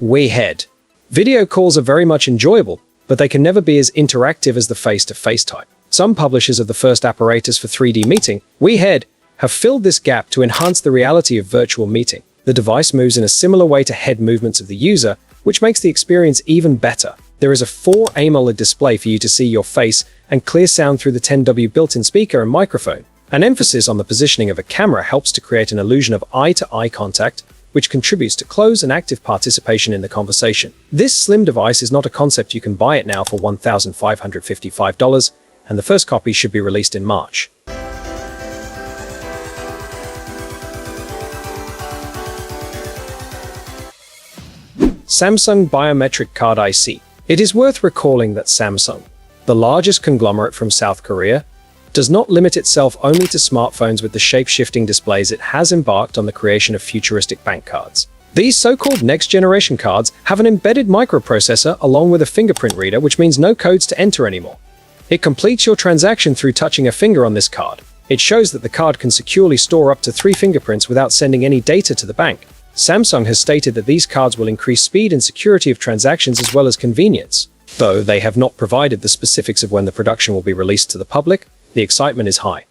We head. Video calls are very much enjoyable, but they can never be as interactive as the face-to-face type. Some publishers of the first apparatus for 3D meeting, We Head, have filled this gap to enhance the reality of virtual meeting. The device moves in a similar way to head movements of the user, which makes the experience even better. There is a 4 AMOLED display for you to see your face and clear sound through the 10W built-in speaker and microphone. An emphasis on the positioning of a camera helps to create an illusion of eye-to-eye contact, which contributes to close and active participation in the conversation. This slim device is not a concept. You can buy it now for $1,555, and the first copy should be released in March. Samsung Biometric Card IC. It is worth recalling that Samsung, the largest conglomerate from South Korea, does not limit itself only to smartphones with the shape-shifting displays. It has embarked on the creation of futuristic bank cards. These so-called next-generation cards have an embedded microprocessor along with a fingerprint reader, which means no codes to enter anymore. It completes your transaction through touching a finger on this card. It shows that the card can securely store up to 3 fingerprints without sending any data to the bank. Samsung has stated that these cards will increase speed and security of transactions as well as convenience. Though they have not provided the specifics of when the production will be released to the public, the excitement is high.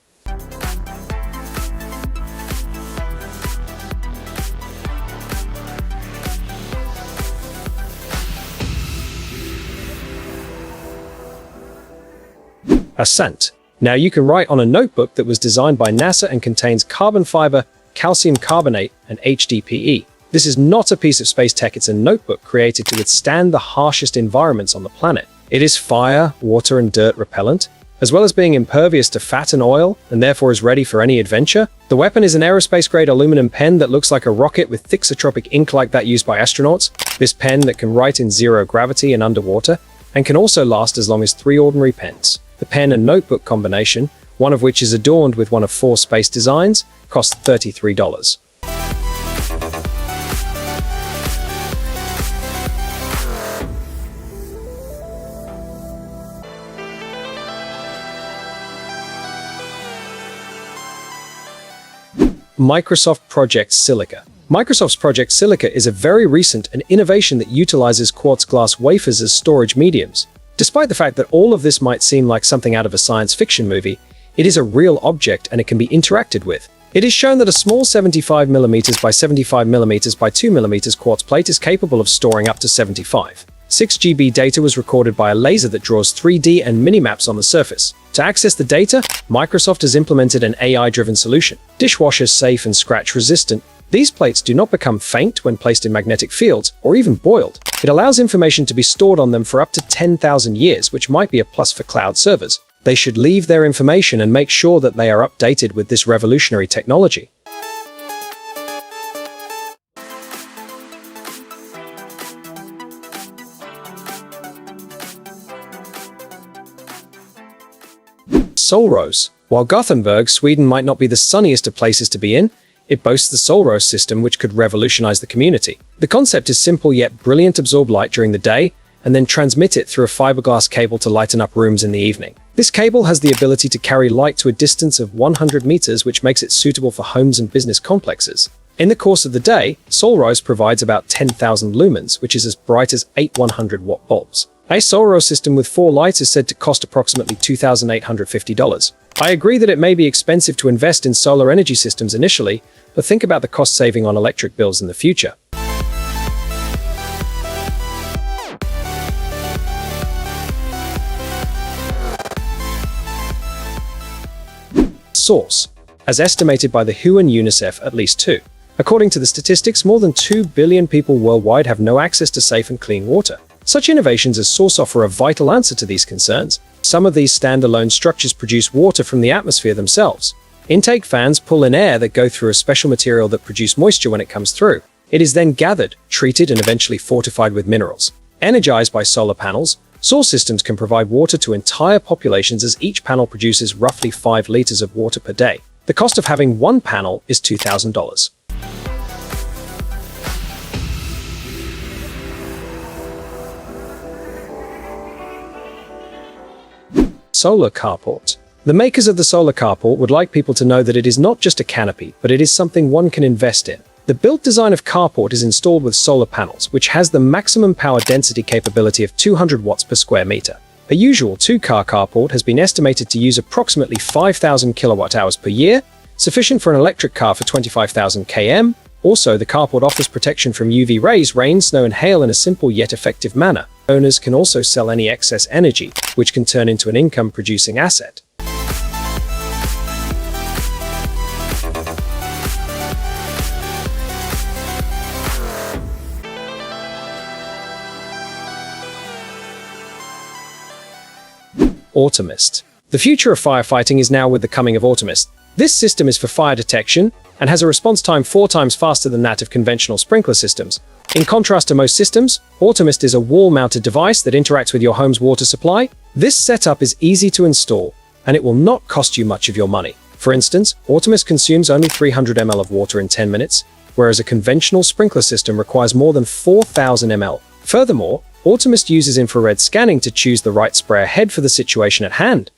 Ascent. Now you can write on a notebook that was designed by NASA and contains carbon fiber, calcium carbonate, and HDPE. This is not a piece of space tech, it's a notebook created to withstand the harshest environments on the planet. It is fire, water, and dirt repellent, as well as being impervious to fat and oil, and therefore is ready for any adventure. The weapon is an aerospace-grade aluminum pen that looks like a rocket with thixotropic ink like that used by astronauts. This pen that can write in zero gravity and underwater, and can also last as long as 3 ordinary pens. The pen and notebook combination, one of which is adorned with one of 4 space designs, costs $33. Microsoft Project Silica. Microsoft's Project Silica is a very recent and innovation that utilizes quartz glass wafers as storage mediums. Despite the fact that all of this might seem like something out of a science fiction movie, it is a real object and it can be interacted with. It is shown that a small 75mm by 75mm by 2mm quartz plate is capable of storing up to 75. 6 GB data was recorded by a laser that draws 3D and minimaps on the surface. To access the data, Microsoft has implemented an AI-driven solution. Dishwasher safe and scratch resistant, these plates do not become faint when placed in magnetic fields or even boiled. It allows information to be stored on them for up to 10,000 years, which might be a plus for cloud servers. They should leave their information and make sure that they are updated with this revolutionary technology. Solros. While Gothenburg, Sweden might not be the sunniest of places to be in, it boasts the Solros system, which could revolutionize the community. The concept is simple yet brilliant: absorb light during the day and then transmit it through a fiberglass cable to lighten up rooms in the evening. This cable has the ability to carry light to a distance of 100 meters, which makes it suitable for homes and business complexes. In the course of the day, Solros provides about 10,000 lumens, which is as bright as 8 100-watt bulbs. A Solros system with 4 lights is said to cost approximately $2,850. I agree that it may be expensive to invest in solar energy systems initially, but think about the cost saving on electric bills in the future. Source. As estimated by the WHO and UNICEF, at least 2. According to the statistics, more than 2 billion people worldwide have no access to safe and clean water. Such innovations as Source offer a vital answer to these concerns. Some of these standalone structures produce water from the atmosphere themselves. Intake fans pull in air that go through a special material that produces moisture when it comes through. It is then gathered, treated, and eventually fortified with minerals. Energized by solar panels, Source systems can provide water to entire populations, as each panel produces roughly 5 liters of water per day. The cost of having one panel is $2,000. Solar carport. The makers of the solar carport would like people to know that it is not just a canopy, but it is something one can invest in. The built design of carport is installed with solar panels, which has the maximum power density capability of 200 watts per square meter. A usual two-car carport has been estimated to use approximately 5,000 kilowatt-hours per year, sufficient for an electric car for 25,000 km. Also, the carport offers protection from UV rays, rain, snow, and hail in a simple yet effective manner. Owners can also sell any excess energy, which can turn into an income-producing asset. Automist. The future of firefighting is now with the coming of Automist. This system is for fire detection and has a response time 4 times faster than that of conventional sprinkler systems. In contrast to most systems, Automist is a wall-mounted device that interacts with your home's water supply. This setup is easy to install, and it will not cost you much of your money. For instance, Automist consumes only 300 ml of water in 10 minutes, whereas a conventional sprinkler system requires more than 4,000 ml. Furthermore, Automist uses infrared scanning to choose the right sprayer head for the situation at hand.